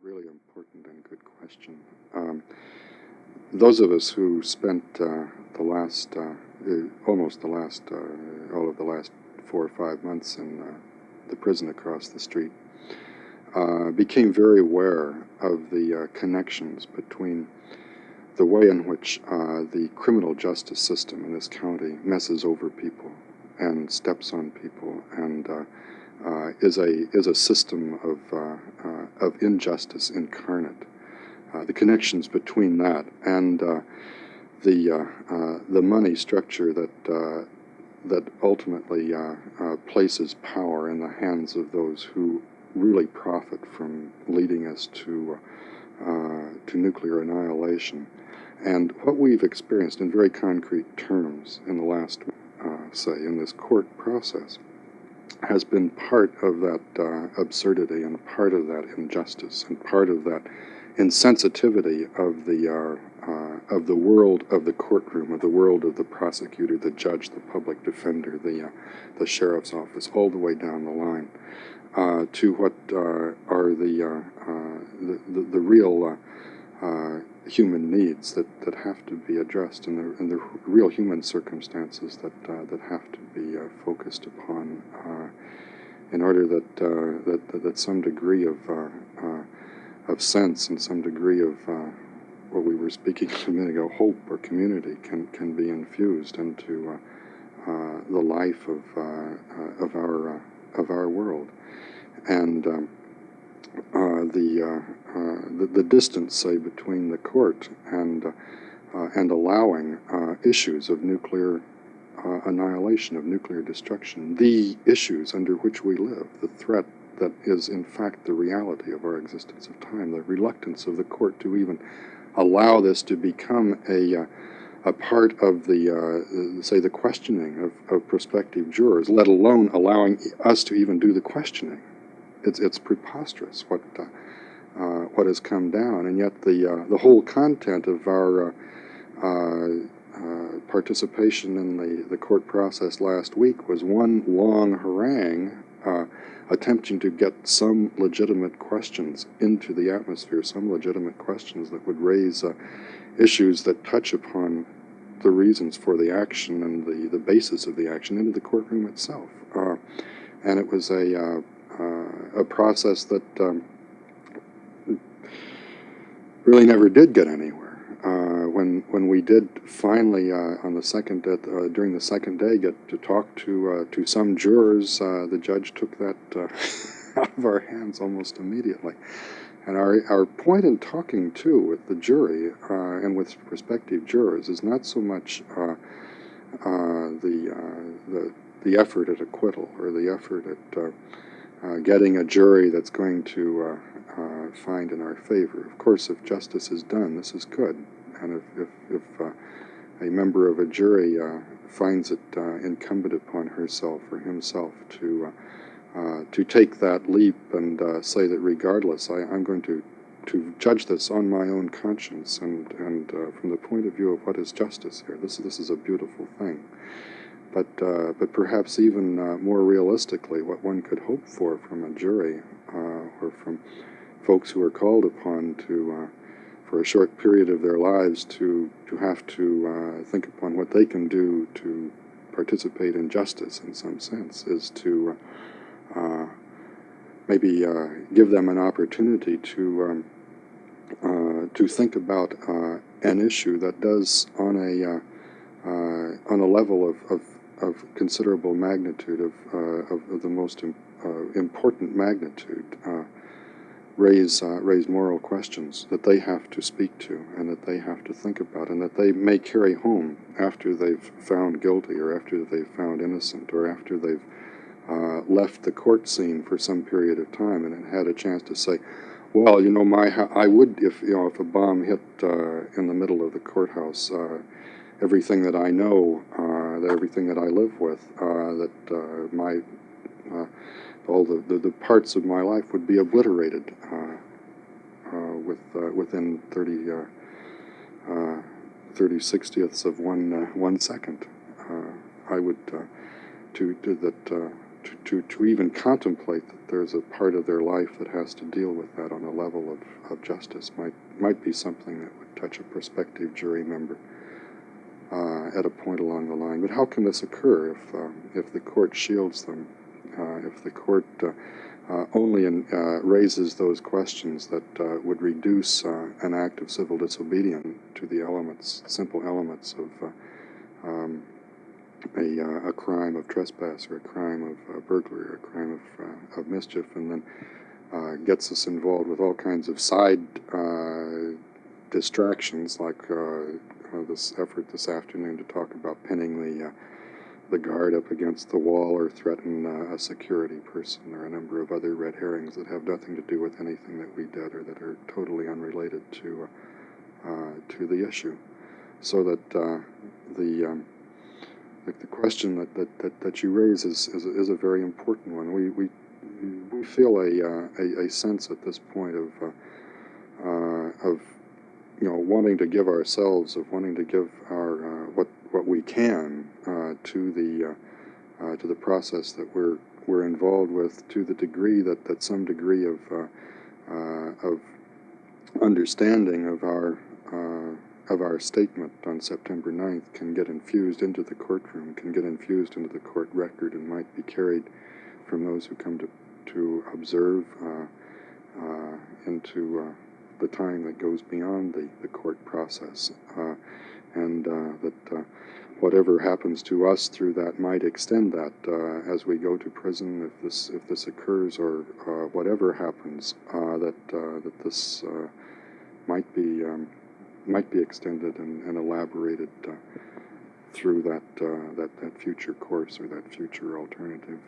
really important and good question. Those of us who spent almost all of the last 4 or 5 months in the prison across the street became very aware of the connections between the way in which the criminal justice system in this county messes over people and steps on people and is a system of injustice incarnate. The connections between that and the money structure that ultimately places power in the hands of those who really profit from leading us to nuclear annihilation. And what we've experienced in very concrete terms in the last, in this court process, has been part of that absurdity and part of that injustice and part of that insensitivity of the world of the courtroom, of the world of the prosecutor, the judge, the public defender, the sheriff's office, all the way down the line, to what are the real human needs that have to be addressed, and the real human circumstances that have to be focused upon in order that some degree of sense and some degree of what we were speaking a minute ago, hope or community, can be infused into the life of our world. And the distance, say, between the court and allowing issues of nuclear annihilation, of nuclear destruction, the issues under which we live, the threat that is in fact the reality of our existence of time, the reluctance of the court to even allow this to become a part of the questioning of prospective jurors, let alone allowing us to even do the questioning. It's preposterous what has come down, and yet the whole content of our participation in the court process last week was one long harangue attempting to get some legitimate questions into the atmosphere, some legitimate questions that would raise issues that touch upon the reasons for the action and the basis of the action into the courtroom itself. And it was a process that really never did get anywhere. When we did finally on the second during the second day get to talk to some jurors, the judge took that out of our hands almost immediately. And our point in talking too with the jury and with prospective jurors is not so much the effort at acquittal or the effort at getting a jury that's going to find in our favor. Of course, if justice is done, this is good. And if a member of a jury finds it incumbent upon herself or himself to take that leap and say that regardless, I'm going to judge this on my own conscience and from the point of view of what is justice here. This is a beautiful thing. But perhaps even more realistically, what one could hope for from a jury or from folks who are called upon to for a short period of their lives to have to think upon what they can do to participate in justice in some sense is to maybe give them an opportunity to think about an issue that does on a level of considerable magnitude, of the most important magnitude, raise moral questions that they have to speak to and that they have to think about and that they may carry home after they've found guilty or after they've found innocent or after they've left the court scene for some period of time and had a chance to say, well, I would, if a bomb hit in the middle of the courthouse, everything that I know, everything that I live with, all the parts of my life would be obliterated within 30/60ths of 1 second. I would to even contemplate that there's a part of their life that has to deal with that on a level of justice might be something that would touch a prospective jury member at a point along the line. But how can this occur if the court shields them, if the court only raises those questions that would reduce an act of civil disobedience to the simple elements of a crime of trespass or a crime of burglary or a crime of mischief, and then gets us involved with all kinds of side distractions, like this effort this afternoon to talk about pinning the guard up against the wall or threaten a security person, or a number of other red herrings that have nothing to do with anything that we did or that are totally unrelated to the issue. So that the question that you raise is a very important one. We feel a sense at this point of wanting to give ourselves, of wanting to give our what we can to the process that we're involved with, to the degree that some degree of understanding of our statement on September 9th can get infused into the courtroom, can get infused into the court record, and might be carried from those who come to observe into the time that goes beyond the court process, and that whatever happens to us through that might extend that as we go to prison, if this occurs, or whatever happens, that this might be extended and elaborated through that future course or that future alternative.